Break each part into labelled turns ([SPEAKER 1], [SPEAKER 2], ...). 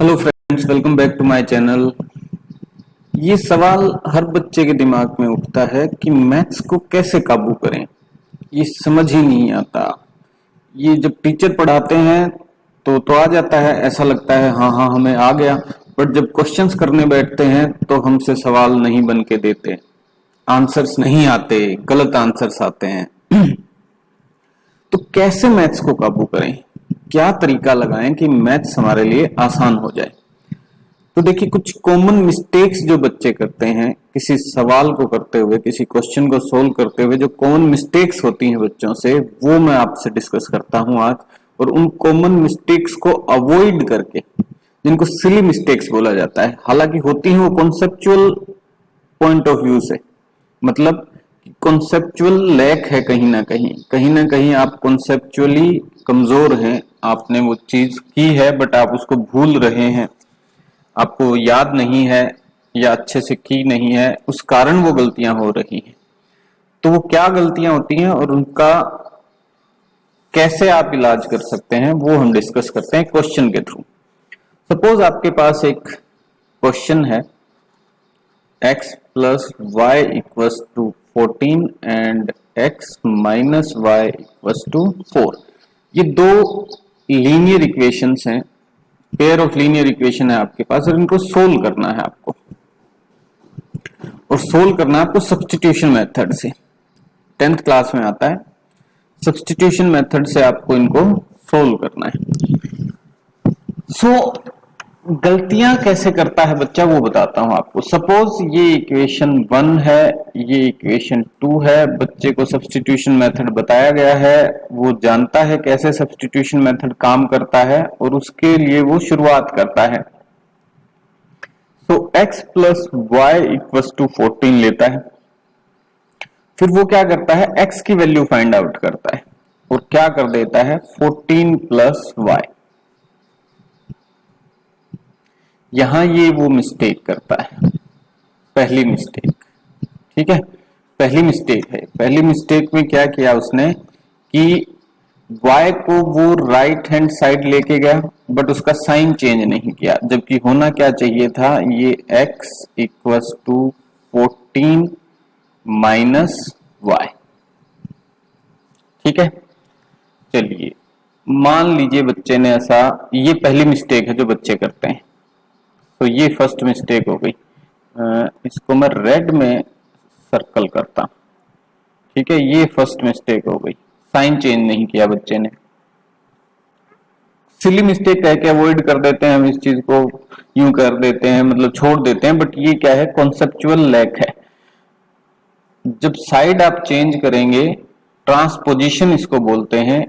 [SPEAKER 1] Hello friends, welcome back to my channel. ये सवाल हर बच्चे के दिमाग में उठता है कि मैथ्स को कैसे काबू करें। ये समझ ही नहीं आता। ये जब टीचर पढ़ाते हैं तो आ जाता है, ऐसा लगता है हाँ हाँ हमें आ गया। बट जब क्वेश्चंस करने बैठते हैं तो हमसे सवाल नहीं बन के देते, आंसर्स नहीं आते, गलत आंसर्स आते हैं। तो कैसे मैथ्स को काबू करें, क्या तरीका लगाएं कि मैथ्स हमारे लिए आसान हो जाए। तो देखिए, कुछ कॉमन मिस्टेक्स जो बच्चे करते हैं किसी सवाल को करते हुए, किसी क्वेश्चन को सोल्व करते हुए, जो कॉमन मिस्टेक्स होती हैं बच्चों से, वो मैं आपसे डिस्कस करता हूं आज। और उन कॉमन मिस्टेक्स को अवॉइड करके, जिनको सिली मिस्टेक्स बोला जाता है, हालांकि होती हैं वो कॉन्सेप्चुअल पॉइंट ऑफ व्यू से, मतलब कॉन्सेप्चुअल लैक है कहीं ना कहीं आप कॉन्सेप्चुअली कमजोर हैं। आपने वो चीज की है बट आप उसको भूल रहे हैं, आपको याद नहीं है या अच्छे से की नहीं है, उस कारण वो गलतियां हो रही हैं। तो वो क्या गलतियां होती हैं और उनका कैसे आप इलाज कर सकते हैं, वो हम डिस्कस करते हैं क्वेश्चन के थ्रू। सपोज आपके पास एक क्वेश्चन है, x plus y equals to 14 and x minus y equals to 4। ये दो लीनियर इक्वेशंस हैं, पेयर ऑफ लीनियर इक्वेशन है आपके पास, और इनको सोल्व करना है आपको। और सोल्व करना है आपको सब्स्टिट्यूशन मेथड से। 10th क्लास में आता है, सब्स्टिट्यूशन मेथड से आपको इनको सोल्व करना है। गलतियां कैसे करता है बच्चा वो बताता हूं आपको। सपोज ये इक्वेशन 1 है, ये इक्वेशन 2 है, बच्चे को सब्स्टिट्यूशन मेथड बताया गया है, वो जानता है कैसे सब्स्टिट्यूशन मेथड काम करता है और उसके लिए वो शुरुआत करता है। तो x plus y equals to 14 लेता है, फिर वो क्या करता है, x की वैल्यू फाइंड आउट करता है और क्या कर देता है 14 प्लस वाई। यहां ये वो मिस्टेक करता है, पहली मिस्टेक। ठीक है, पहली मिस्टेक है। पहली मिस्टेक में क्या किया उसने कि y को वो राइट हैंड साइड लेके गया बट उसका साइन चेंज नहीं किया, जबकि होना क्या चाहिए था, ये x equals to 14 minus y. ठीक है, चलिए मान लीजिए बच्चे ने ऐसा, ये पहली मिस्टेक है जो बच्चे करते हैं। तो ये फर्स्ट मिस्टेक हो गई। इसको मैं रेड में सर्कल करता। ठीक है, ये फर्स्ट मिस्टेक हो गई, साइन चेंज नहीं किया बच्चे ने। सिली मिस्टेक कह के अवॉइड कर देते हैं हम इस चीज को, यूं कर देते हैं, मतलब छोड़ देते हैं, बट ये क्या है, कॉन्सेप्चुअल लैक है। जब साइड आप चेंज करेंगे, ट्रांसपोजिशन इसको बोलते हैं।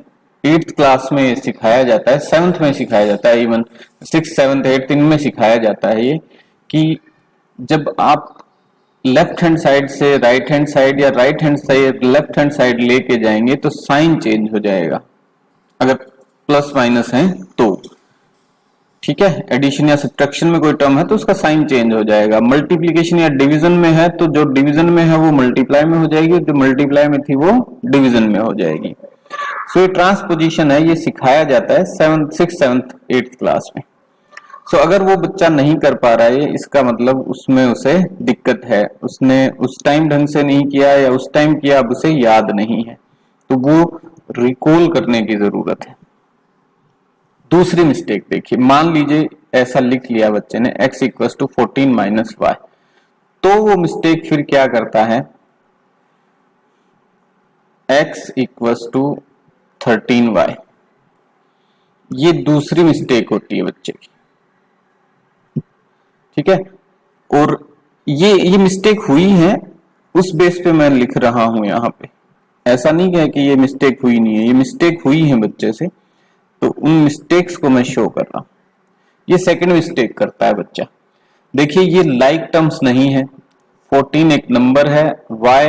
[SPEAKER 1] 8th क्लास में सिखाया जाता है, 7th में सिखाया जाता है, इवन 6th 7th 8th इनमें सिखाया जाता है ये, कि जब आप लेफ्ट हैंड साइड से राइट हैंड साइड या right hand side left hand side लेके जाएंगे तो साइन चेंज हो जाएगा, अगर प्लस माइनस है तो। ठीक है, एडिशन या सब्ट्रैक्शन में कोई टर्म है तो उसका साइन चेंज हो जाएगा। मल्टीप्लीकेशन या डिवीजन में है तो जो डिवीजन में है वो मल्टीप्लाई में हो जाएगी, जो मल्टीप्लाई में थी वो डिवीजन में हो जाएगी। सो ये ट्रांसपोजिशन है, ये सिखाया जाता है 6th 7th 8th क्लास में। सो अगर वो बच्चा नहीं कर पा रहा है, इसका मतलब उसमें उसे दिक्कत है, उसने उस टाइम ढंग से नहीं किया या उस टाइम किया अब उसे याद नहीं है, तो वो रिकॉल करने की जरूरत है। दूसरी मिस्टेक देखिए, मान लीजिए ऐसा लिख लिया बच्चे ने x equals to 14 minus y, तो वो मिस्टेक फिर क्या करता है, x इक्वस टू 13y। ये दूसरी मिस्टेक होती है बच्चे की। ठीक है, और ये मिस्टेक हुई है, उस बेस पे मैं लिख रहा हूं यहां पे। ऐसा नहीं है कि ये मिस्टेक हुई नहीं है, ये मिस्टेक हुई है बच्चे से, तो उन मिस्टेक्स को मैं शो कर रहा हूं। ये सेकंड मिस्टेक करता है बच्चा। देखिए, ये लाइक टर्म्स नहीं है, 14 एक नंबर है, y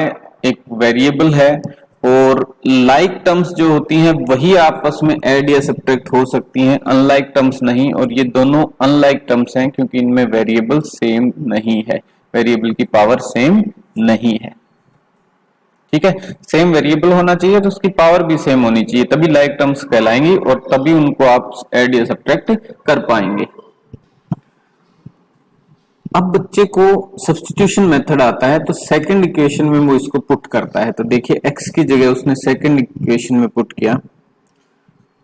[SPEAKER 1] एक वेरिएबल है, और लाइक टर्म्स जो होती हैं वही आपस में ऐड या सब्ट्रैक्ट हो सकती हैं, अनलाइक टर्म्स नहीं। और ये दोनों अनलाइक टर्म्स हैं क्योंकि इनमें वेरिएबल सेम नहीं है, वेरिएबल की पावर सेम नहीं है। ठीक है, सेम वेरिएबल होना चाहिए तो उसकी पावर भी सेम होनी चाहिए, तभी लाइक टर्म्स कहलाएंगी और तभी उनको आप ऐड या सब्ट्रैक्ट कर पाएंगे। अब बच्चे को सब्स्टिट्यूशन मेथड आता है, तो सेकंड इक्वेशन में वो इसको पुट करता है। तो देखिए x की जगह उसने सेकंड इक्वेशन में पुट किया,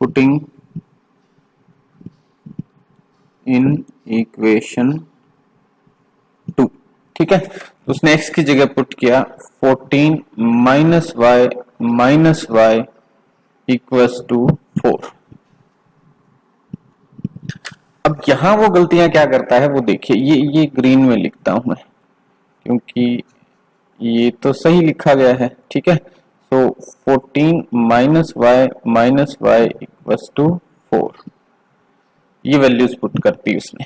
[SPEAKER 1] पुटिंग इन इक्वेशन 2, ठीक है। तो उसने x की जगह पुट किया 14 माइनस y इक्वल्स टू 4। अब यहां वो गलतियां क्या करता है वो देखिए, ये ग्रीन में लिखता हूं मैं क्योंकि ये तो सही लिखा गया है, ठीक है। तो 14 माइनस वाई इक्वल्स टू 4, ये वैल्यूज पुट करती उसने,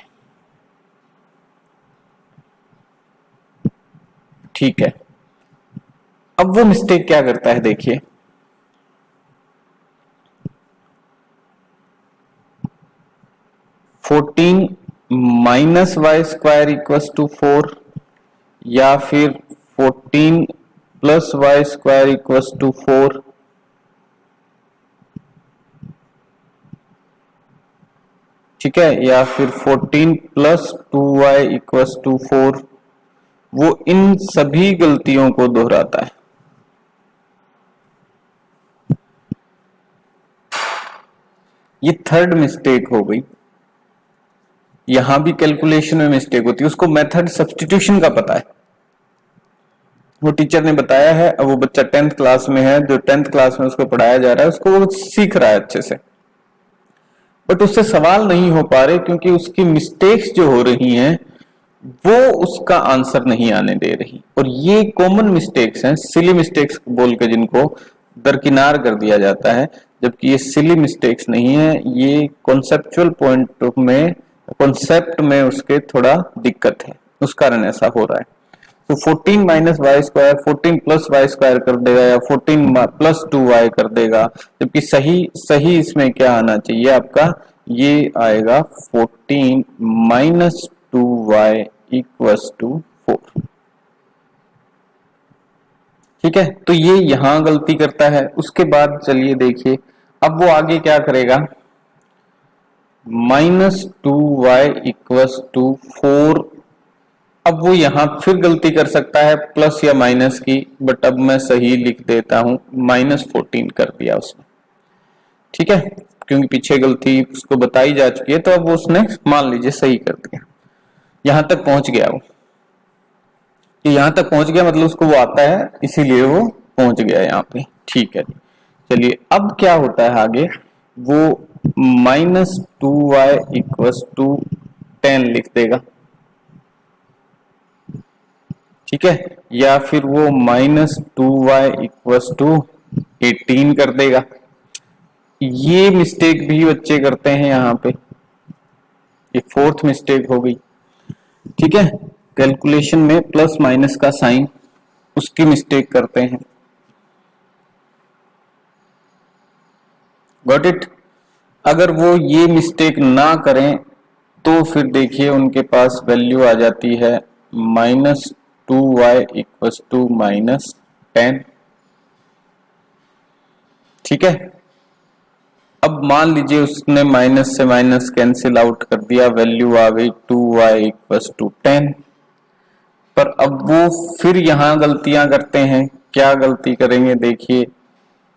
[SPEAKER 1] ठीक है। अब वो मिस्टेक क्या करता है देखिए, fourteen minus Y square equals to 4 या फिर 14 plus Y square equals to 4, ठीक है, या फिर 14 प्लस 2y इक्वल्स टू 4, वो इन सभी गलतियों को दोहराता है। ये थर्ड मिस्टेक हो गई। यहां भी कैलकुलेशन में मिस्टेक होती है, उसको मेथड सब्स्टिट्यूशन का पता है, वो टीचर ने बताया है। अब वो बच्चा 10th क्लास में है, जो 10th क्लास में उसको पढ़ाया जा रहा है उसको वो सीख रहा है अच्छे से, बट उससे सवाल नहीं हो पा रहे क्योंकि उसकी मिस्टेक्स जो हो रही हैं वो उसका आंसर नहीं आने दे रही। और ये कॉमन मिस्टेक्स हैं, सिली मिस्टेक्स बोल के जिनको दरकिनार कर दिया जाता है, जबकि ये सिली मिस्टेक्स नहीं है, ये कॉन्सेप्चुअल पॉइंट में, कॉन्सेप्ट में उसके थोड़ा दिक्कत है, उस कारण ऐसा हो रहा है। तो 14 minus Y square 14 plus Y square कर देगा या 14 प्लस 2y कर देगा, जबकि सही इसमें क्या आना चाहिए आपका, ये आएगा 14 माइनस 2y इक्वल्स टू 4, ठीक है। तो ये यहां गलती करता है। उसके बाद चलिए देखिए अब वो आगे क्या करेगा, माइनस 2y इक्वल्स टू 4। अब वो यहां फिर गलती कर सकता है प्लस या माइनस की, बट अब मैं सही लिख देता हूं, माइनस 14 कर दिया उसने, ठीक है, क्योंकि पीछे गलती उसको बताई जा चुकी है, तो अब वो उसने मान लीजिए सही कर दिया। यहां तक पहुंच गया वो, यहां तक पहुंच गया मतलब उसको वो आता है, इसीलिए वो पहुंच गया यहाँ पे, ठीक है। चलिए अब क्या होता है आगे, वो माइनस 2y इक्वल्स टू 10 लिख देगा, ठीक है, या फिर वो माइनस 2y इक्वल्स टू 18 कर देगा। ये मिस्टेक भी बच्चे करते हैं यहाँ पे, ये फोर्थ मिस्टेक हो गई, ठीक है। कैलकुलेशन में प्लस माइनस का साइन, उसकी मिस्टेक करते हैं, गॉट इट। अगर वो ये मिस्टेक ना करें तो फिर देखिए उनके पास वैल्यू आ जाती है minus 2y equals to minus 10, ठीक है। अब मान लीजिए उसने माइनस से माइनस कैंसिल आउट कर दिया, वैल्यू आ गई 2y इक्वल्स टू 10। पर अब वो फिर यहां गलतियां करते हैं, क्या गलती करेंगे देखिए,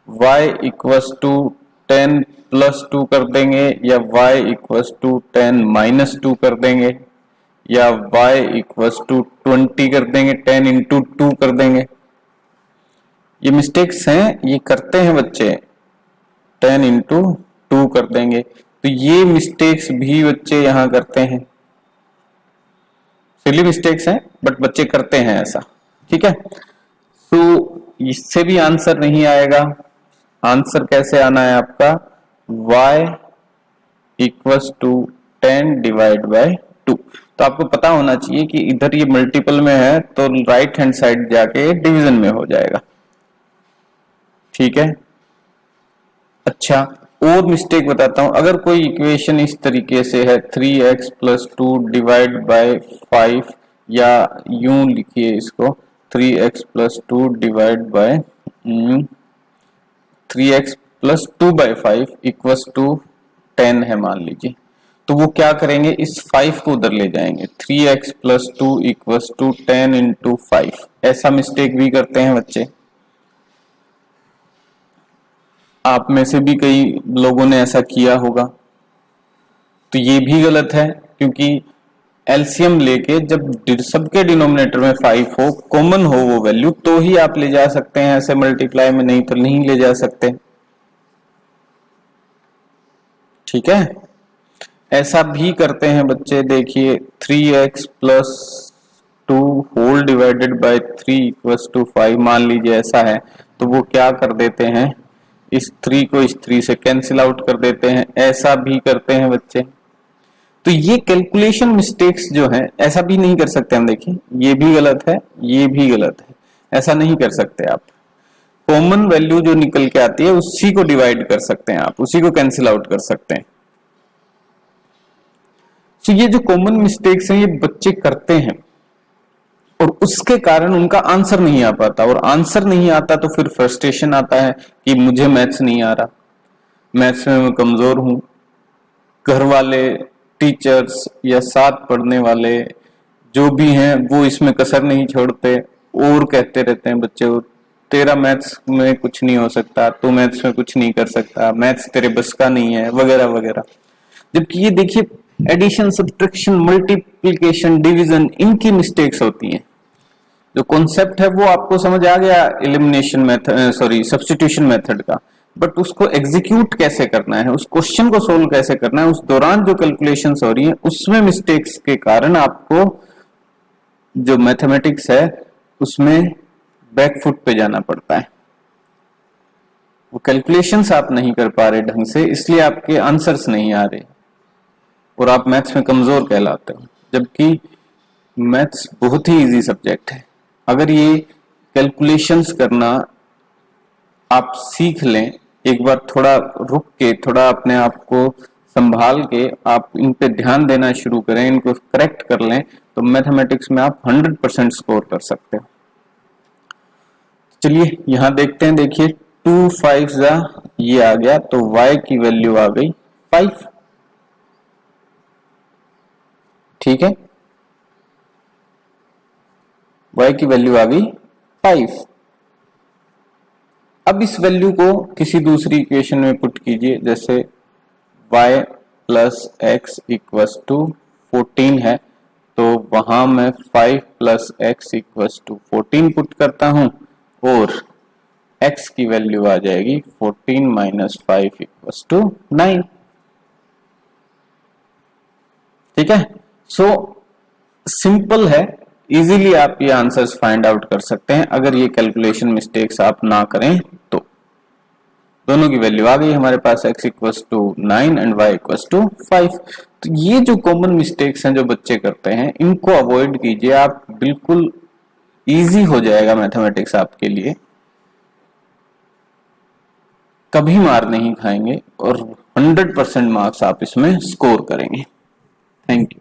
[SPEAKER 1] y इक्वल्स टू 10 प्लस 2 कर देंगे, या y इक्वल्स टू 10 माइनस 2 कर देंगे, या y इक्वल्स टू 20 कर देंगे, 10 इंटू 2 कर देंगे। ये मिस्टेक्स हैं, ये करते हैं बच्चे, 10 इंटू 2 कर देंगे। तो ये मिस्टेक्स भी बच्चे यहां करते हैं, सिली मिस्टेक्स हैं बट बच्चे करते हैं ऐसा, ठीक है। तो इससे भी आंसर नहीं आएगा। आंसर कैसे आना है आपका, y equals to 10 divide by 2। तो आपको पता होना चाहिए कि इधर ये मल्टीपल में है तो राइट हैंड साइड जाके डिवीजन में हो जाएगा, ठीक है। अच्छा, और मिस्टेक बताता हूं, अगर कोई इक्वेशन इस तरीके से है 3x प्लस 2 डिवाइड बाय 5, या यूं लिखिए इसको 3x plus 2 divide by 3x plus 2 by 5 equals to 10 है मान लीजिए, तो वो क्या करेंगे, इस 5 को उधर ले जाएंगे, 3x + 2 = 10 × 5। ऐसा मिस्टेक भी करते हैं बच्चे, आप में से भी कई लोगों ने ऐसा किया होगा। तो ये भी गलत है, क्योंकि एलसीएम लेके जब सबके डिनोमिनेटर में 5 हो, कॉमन हो वो वैल्यू, तो ही आप ले जा सकते हैं ऐसे मल्टीप्लाई में, नहीं तो नहीं ले जा सकते। ठीक है, ऐसा भी करते हैं बच्चे, देखिए 3x + 2 होल डिवाइडेड बाय 3 = 5 मान लीजिए ऐसा है, तो वो क्या कर देते हैं, इस 3 को इस 3 से कैंसिल आउट कर देते हैं। ऐसा भी करते हैं बच्चे। तो ये कैलकुलेशन मिस्टेक्स जो है, ऐसा भी नहीं कर सकते हम, देखिए ये भी गलत है, ये भी गलत है, ऐसा नहीं कर सकते आप। कॉमन वैल्यू जो निकल के आती है उसी को डिवाइड कर सकते हैं आप, उसी को कैंसिल आउट कर सकते हैं। तो ये जो कॉमन मिस्टेक्स हैं ये बच्चे करते हैं, और उसके कारण उनका आंसर नहीं आ पाता, और आंसर नहीं आता तो फिर फ्रस्ट्रेशन आता है कि मुझे मैथ्स नहीं आ रहा, मैथ्स में मैं कमजोर हूं। घर वाले, टीचर्स या साथ पढ़ने वाले जो भी हैं वो इसमें कसर नहीं छोड़ते, और कहते रहते हैं बच्चे, तेरा मैथ्स में कुछ नहीं हो सकता, तू मैथ्स में कुछ नहीं कर सकता, मैथ्स तेरे बस का नहीं है, वगैरह वगैरह। जबकि ये देखिए एडिशन, सब्ट्रैक्शन, मल्टीप्लिकेशन, डिवीजन, इनकी मिस्टेक्स होती हैं। जो कॉन्सेप्ट है वो आपको समझ आ गया एलिमिनेशन मेथड, सब्स्टिट्यूशन मेथड का, बट उसको एग्जीक्यूट कैसे करना है, उस क्वेश्चन को सोल्व कैसे करना है, उस दौरान जो कैलकुलेशंस हो रही हैं उसमें मिस्टेक्स के कारण आपको जो मैथमेटिक्स है उसमें बैकफुट पे जाना पड़ता है। वो कैलकुलेशंस आप नहीं कर पा रहे ढंग से, इसलिए आपके आंसर्स नहीं आ रहे और आप मैथ्स में कमजोर कहलाते हो। जबकि मैथ्स बहुत ही इजी सब्जेक्ट है। अगर ये कैलकुलेशंस करना आप सीख लें, एक बार थोड़ा रुक के, थोड़ा अपने आप को संभाल के आप इन पे ध्यान देना शुरू करें, इनको करेक्ट कर लें, तो मैथमेटिक्स में आप 100% स्कोर कर सकते हो। चलिए यहां देखते हैं, देखिए 2 5 ये आ गया, तो y की वैल्यू आ गई 5। ठीक है, y की वैल्यू आ गई 5। अब इस वैल्यू को किसी दूसरी इक्वेशन में पुट कीजिए, जैसे y + x = 14 है, तो वहां मैं 5 + x = 14 पुट करता हूं, और x की वैल्यू आ जाएगी 14 - 5 = 9। ठीक है, सो सिंपल है, इजीली आप ये आंसर्स फाइंड आउट कर सकते हैं अगर ये कैलकुलेशन मिस्टेक्स आप ना करें तो। दोनों की वैल्यू आ गई हमारे पास, x = 9 एंड y = 5। तो ये जो कॉमन मिस्टेक्स हैं जो बच्चे करते हैं, इनको अवॉइड कीजिए आप, बिल्कुल इजी हो जाएगा मैथमेटिक्स आपके लिए, कभी मार नहीं खाएंगे और 100% मार्क्स आप इसमें स्कोर करेंगे। Thank you.